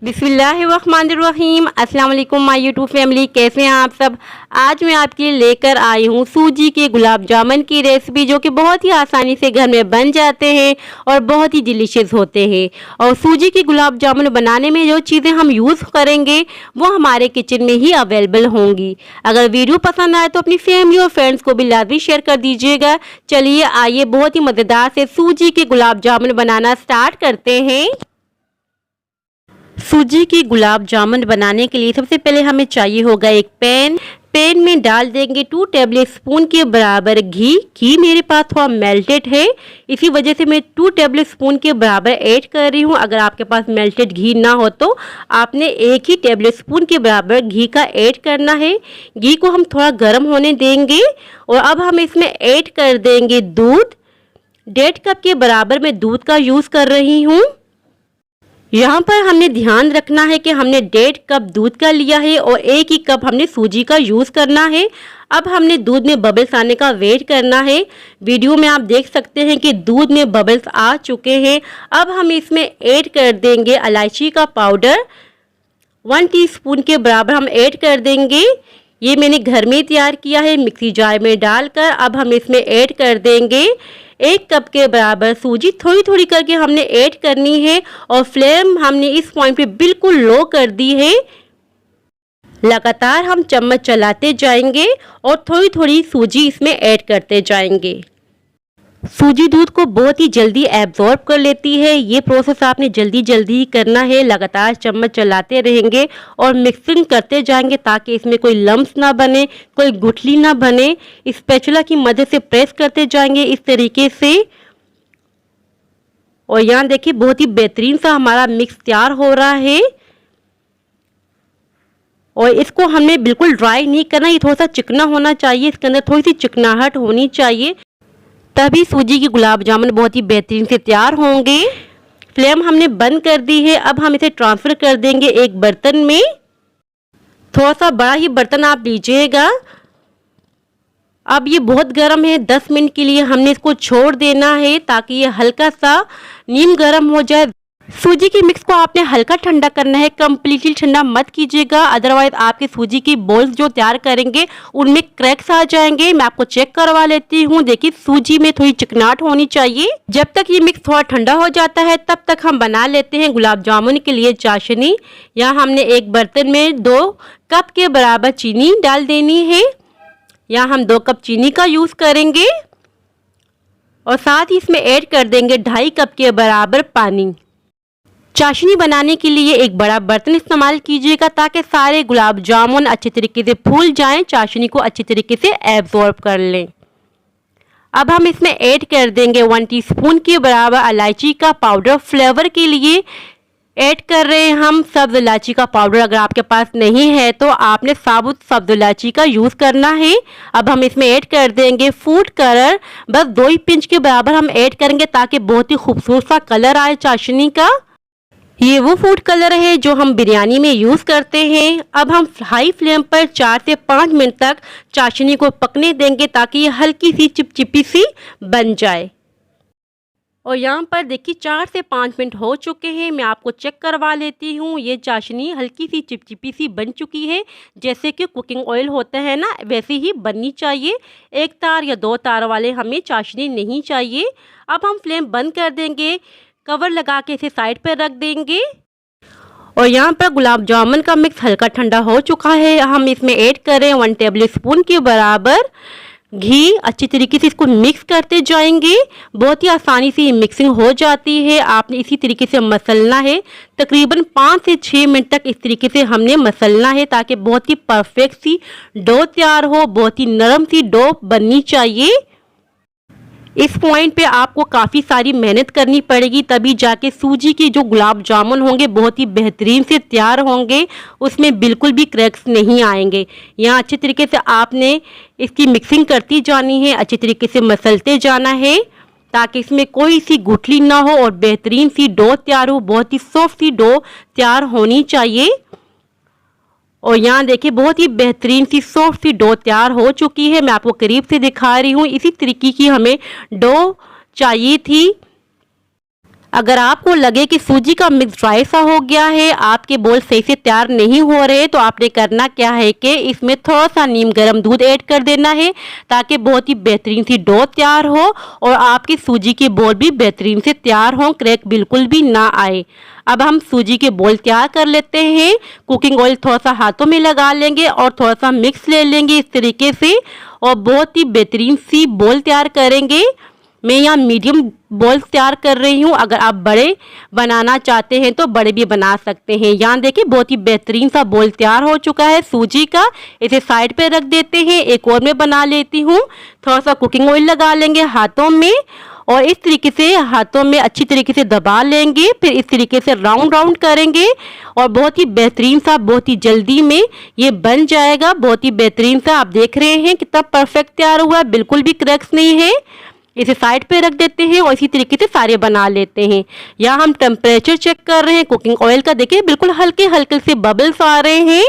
बिस्मिल्लाहिर्रहमानिर्रहीम। अस्सलाम वालेकुम माय यूट्यूब फैमिली, कैसे हैं आप सब। आज मैं आपके लिए लेकर आई हूँ सूजी के गुलाब जामुन की रेसिपी, जो कि बहुत ही आसानी से घर में बन जाते हैं और बहुत ही डिलीशियस होते हैं। और सूजी के गुलाब जामुन बनाने में जो चीज़ें हम यूज़ करेंगे वो हमारे किचन में ही अवेलेबल होंगी। अगर वीडियो पसंद आए तो अपनी फैमिली और फ्रेंड्स को भी लाजमी शेयर कर दीजिएगा। चलिए आइए बहुत ही मज़ेदार से सूजी के गुलाब जामुन बनाना स्टार्ट करते हैं। सूजी की गुलाब जामुन बनाने के लिए सबसे पहले हमें चाहिए होगा एक पैन में डाल देंगे 2 टेबल स्पून के बराबर घी मेरे पास थोड़ा मेल्टेड है, इसी वजह से मैं 2 टेबल स्पून के बराबर ऐड कर रही हूँ। अगर आपके पास मेल्टेड घी ना हो तो आपने 1 ही टेबल स्पून के बराबर घी का ऐड करना है। घी को हम थोड़ा गर्म होने देंगे और अब हम इसमें ऐड कर देंगे दूध। 1.5 कप के बराबर मैं दूध का यूज़ कर रही हूँ। यहाँ पर हमने ध्यान रखना है कि हमने 1.5 कप दूध का लिया है और 1 ही कप हमने सूजी का यूज़ करना है। अब हमने दूध में बबल्स आने का वेट करना है। वीडियो में आप देख सकते हैं कि दूध में बबल्स आ चुके हैं। अब हम इसमें ऐड कर देंगे इलायची का पाउडर, 1 टीस्पून के बराबर हम ऐड कर देंगे। ये मैंने घर में तैयार किया है मिक्सी जार में डालकर। अब हम इसमें ऐड कर देंगे 1 कप के बराबर सूजी। थोड़ी थोड़ी करके हमने ऐड करनी है और फ्लेम हमने इस पॉइंट पे बिल्कुल लो कर दी है। लगातार हम चम्मच चलाते जाएंगे और थोड़ी थोड़ी सूजी इसमें ऐड करते जाएंगे। सूजी दूध को बहुत ही जल्दी एब्जॉर्ब कर लेती है। ये प्रोसेस आपने जल्दी ही करना है। लगातार चम्मच चलाते रहेंगे और मिक्सिंग करते जाएंगे ताकि इसमें कोई लम्स ना बने, कोई गुठली ना बने। स्पैचुला की मदद से प्रेस करते जाएंगे इस तरीके से। और यहाँ देखिए बहुत ही बेहतरीन सा हमारा मिक्स तैयार हो रहा है। और इसको हमने बिल्कुल ड्राई नहीं करना, ये थोड़ा सा चिकना होना चाहिए, इसके अंदर थोड़ी सी चिकनाहट होनी चाहिए, तभी सूजी की गुलाब जामुन बहुत ही बेहतरीन से तैयार होंगे। फ्लेम हमने बंद कर दी है। अब हम इसे ट्रांसफ़र कर देंगे एक बर्तन में। थोड़ा सा बड़ा ही बर्तन आप लीजिएगा। अब ये बहुत गर्म है, 10 मिनट के लिए हमने इसको छोड़ देना है ताकि ये हल्का सा नीम गर्म हो जाए। सूजी के मिक्स को आपने हल्का ठंडा करना है, कम्प्लीटली ठंडा मत कीजिएगा, अदरवाइज आपके सूजी की बॉल्स जो तैयार करेंगे उनमें क्रैक्स आ जाएंगे। मैं आपको चेक करवा लेती हूँ। देखिए सूजी में थोड़ी चिकनाहट होनी चाहिए। जब तक ये मिक्स थोड़ा ठंडा हो जाता है तब तक हम बना लेते हैं गुलाब जामुन के लिए चाशनी। यहाँ हमने एक बर्तन में 2 कप के बराबर चीनी डाल देनी है। यहाँ हम 2 कप चीनी का यूज़ करेंगे और साथ ही इसमें ऐड कर देंगे 2.5 कप के बराबर पानी। चाशनी बनाने के लिए एक बड़ा बर्तन इस्तेमाल कीजिएगा ताकि सारे गुलाब जामुन अच्छे तरीके से फूल जाएं, चाशनी को अच्छी तरीके से एब्जॉर्ब कर लें। अब हम इसमें ऐड कर देंगे 1 टीस्पून के बराबर इलायची का पाउडर। फ्लेवर के लिए ऐड कर रहे हैं हम सब्ज़ इलायची का पाउडर। अगर आपके पास नहीं है तो आपने साबुत सब्ज़ इलायची का यूज़ करना है। अब हम इसमें ऐड कर देंगे फूड कलर, बस 2 ही पिंच के बराबर हम ऐड करेंगे ताकि बहुत ही खूबसूरत सा कलर आए चाशनी का। ये वो फूड कलर है जो हम बिरयानी में यूज़ करते हैं। अब हम हाई फ्लेम पर 4 से 5 मिनट तक चाशनी को पकने देंगे ताकि ये हल्की सी चिपचिपी सी बन जाए। और यहाँ पर देखिए 4 से 5 मिनट हो चुके हैं। मैं आपको चेक करवा लेती हूँ। ये चाशनी हल्की सी चिपचिपी सी बन चुकी है। जैसे कि कुकिंग ऑयल होता है ना, वैसे ही बननी चाहिए। 1 तार या 2 तार वाले हमें चाशनी नहीं चाहिए। अब हम फ्लेम बंद कर देंगे, कवर लगा के इसे साइड पर रख देंगे। और यहाँ पर गुलाब जामुन का मिक्स हल्का ठंडा हो चुका है। हम इसमें ऐड करें 1 टेबल स्पून के बराबर घी। अच्छी तरीके से इसको मिक्स करते जाएंगे। बहुत ही आसानी से मिक्सिंग हो जाती है। आपने इसी तरीके से मसलना है। तकरीबन 5 से 6 मिनट तक इस तरीके से हमने मसलना है ताकि बहुत ही परफेक्ट सी डो तैयार हो, बहुत ही नरम सी डो बननी चाहिए। इस पॉइंट पे आपको काफ़ी सारी मेहनत करनी पड़ेगी, तभी जाके सूजी के जो गुलाब जामुन होंगे बहुत ही बेहतरीन से तैयार होंगे, उसमें बिल्कुल भी क्रैक्स नहीं आएंगे। यहाँ अच्छे तरीके से आपने इसकी मिक्सिंग करती जानी है, अच्छे तरीके से मसलते जाना है ताकि इसमें कोई सी गुठली ना हो और बेहतरीन सी डो तैयार हो। बहुत ही सॉफ्ट सी डो तैयार होनी चाहिए। और यहाँ देखिए बहुत ही बेहतरीन सी सॉफ्ट सी डो तैयार हो चुकी है। मैं आपको करीब से दिखा रही हूँ। इसी तरीके की हमें डो चाहिए थी। अगर आपको लगे कि सूजी का मिक्स ड्राई सा हो गया है, आपके बोल सही से तैयार नहीं हो रहे, तो आपने करना क्या है कि इसमें थोड़ा सा नीम गर्म दूध ऐड कर देना है ताकि बहुत ही बेहतरीन सी डो तैयार हो और आपकी सूजी के बोल भी बेहतरीन से तैयार हों, क्रैक बिल्कुल भी ना आए। अब हम सूजी के बोल तैयार कर लेते हैं। कुकिंग ऑयल थोड़ा सा हाथों में लगा लेंगे और थोड़ा सा मिक्स ले लेंगे इस तरीके से और बहुत ही बेहतरीन सी बोल तैयार करेंगे। मैं यहाँ मीडियम बॉल्स तैयार कर रही हूँ, अगर आप बड़े बनाना चाहते हैं तो बड़े भी बना सकते हैं। यहाँ देखिए बहुत ही बेहतरीन सा बोल तैयार हो चुका है सूजी का। इसे साइड पे रख देते हैं। एक और मैं बना लेती हूँ। थोड़ा सा कुकिंग ऑयल लगा लेंगे हाथों में और इस तरीके से हाथों में अच्छी तरीके से दबा लेंगे। फिर इस तरीके से राउंड राउंड करेंगे और बहुत ही बेहतरीन सा, बहुत ही जल्दी में ये बन जाएगा। बहुत ही बेहतरीन सा आप देख रहे हैं कितना परफेक्ट तैयार हुआ है, बिल्कुल भी क्रैक्स नहीं है। इसे साइड पे रख देते हैं और इसी तरीके से सारे बना लेते हैं। यहाँ हम टेम्परेचर चेक कर रहे हैं कुकिंग ऑयल का। देखिए बिल्कुल हल्के हल्के से बबल्स आ रहे हैं।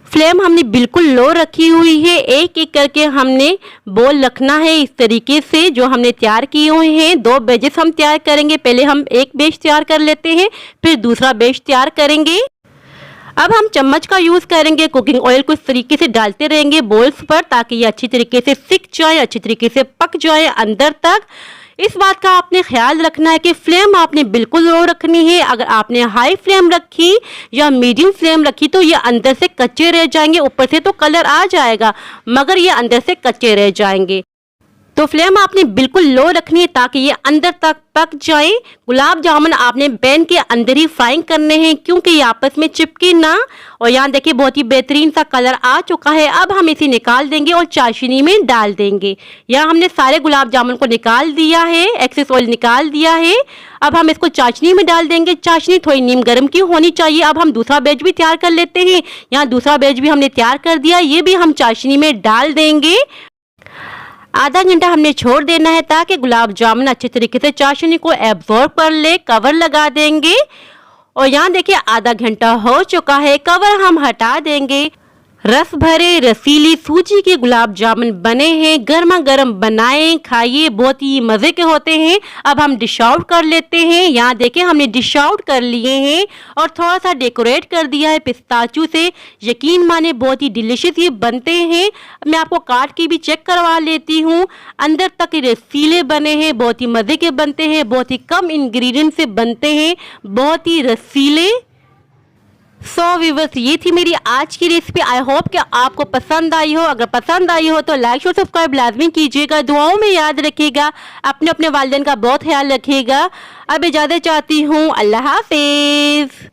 फ्लेम हमने बिल्कुल लो रखी हुई है। एक एक करके हमने बोल रखना है इस तरीके से जो हमने तैयार किए हुए हैं। 2 बैचेस हम तैयार करेंगे। पहले हम एक बैच तैयार कर लेते हैं, फिर दूसरा बैच तैयार करेंगे। अब हम चम्मच का यूज़ करेंगे। कुकिंग ऑयल को इस तरीके से डालते रहेंगे बोल्स पर ताकि ये अच्छी तरीके से सिक जाए, अच्छी तरीके से पक जाए अंदर तक। इस बात का आपने ख्याल रखना है कि फ्लेम आपने बिल्कुल लो रखनी है। अगर आपने हाई फ्लेम रखी या मीडियम फ्लेम रखी तो ये अंदर से कच्चे रह जाएंगे। ऊपर से तो कलर आ जाएगा मगर ये अंदर से कच्चे रह जाएंगे। तो फ्लेम आपने बिल्कुल लो रखनी है ताकि ये अंदर तक पक जाए। गुलाब जामुन आपने पैन के अंदर ही फ्राइंग करने हैं क्योंकि ये आपस में चिपके ना। और यहाँ देखिए बहुत ही बेहतरीन सा कलर आ चुका है। अब हम इसे निकाल देंगे और चाशनी में डाल देंगे। यहाँ हमने सारे गुलाब जामुन को निकाल दिया है, एक्सेस ऑयल निकाल दिया है। अब हम इसको चाशनी में डाल देंगे। चाशनी थोड़ी नीम गर्म की होनी चाहिए। अब हम दूसरा बैच भी तैयार कर लेते हैं। यहाँ दूसरा बैच भी हमने तैयार कर दिया, ये भी हम चाशनी में डाल देंगे। आधा घंटा हमने छोड़ देना है ताकि गुलाब जामुन अच्छे तरीके से चाशनी को एब्जॉर्ब कर ले। कवर लगा देंगे और यहाँ देखिए आधा घंटा हो चुका है। कवर हम हटा देंगे। रस भरे रसीली सूजी के गुलाब जामुन बने हैं। गर्मा गर्म बनाएं, खाइए, बहुत ही मज़े के होते हैं। अब हम डिश आउट कर लेते हैं। यहाँ देखिए हमने डिश आउट कर लिए हैं और थोड़ा सा डेकोरेट कर दिया है पिस्ताचू से। यकीन माने बहुत ही डिलीशियस ये बनते हैं। मैं आपको काट के भी चेक करवा लेती हूँ। अंदर तक रसीले बने हैं, बहुत ही मज़े के बनते हैं, बहुत ही कम इंग्रेडिएंट से बनते हैं, बहुत ही रसीले। सो व्यूअर्स ये थी मेरी आज की रेसिपी। आई होप कि आपको पसंद आई हो। अगर पसंद आई हो तो लाइक और सब्सक्राइब लाजमी कीजिएगा। दुआओं में याद रखिएगा। अपने वालिदैन का बहुत ख्याल रखिएगा। अब इजाज़त चाहती हूँ। अल्लाह हाफिज़।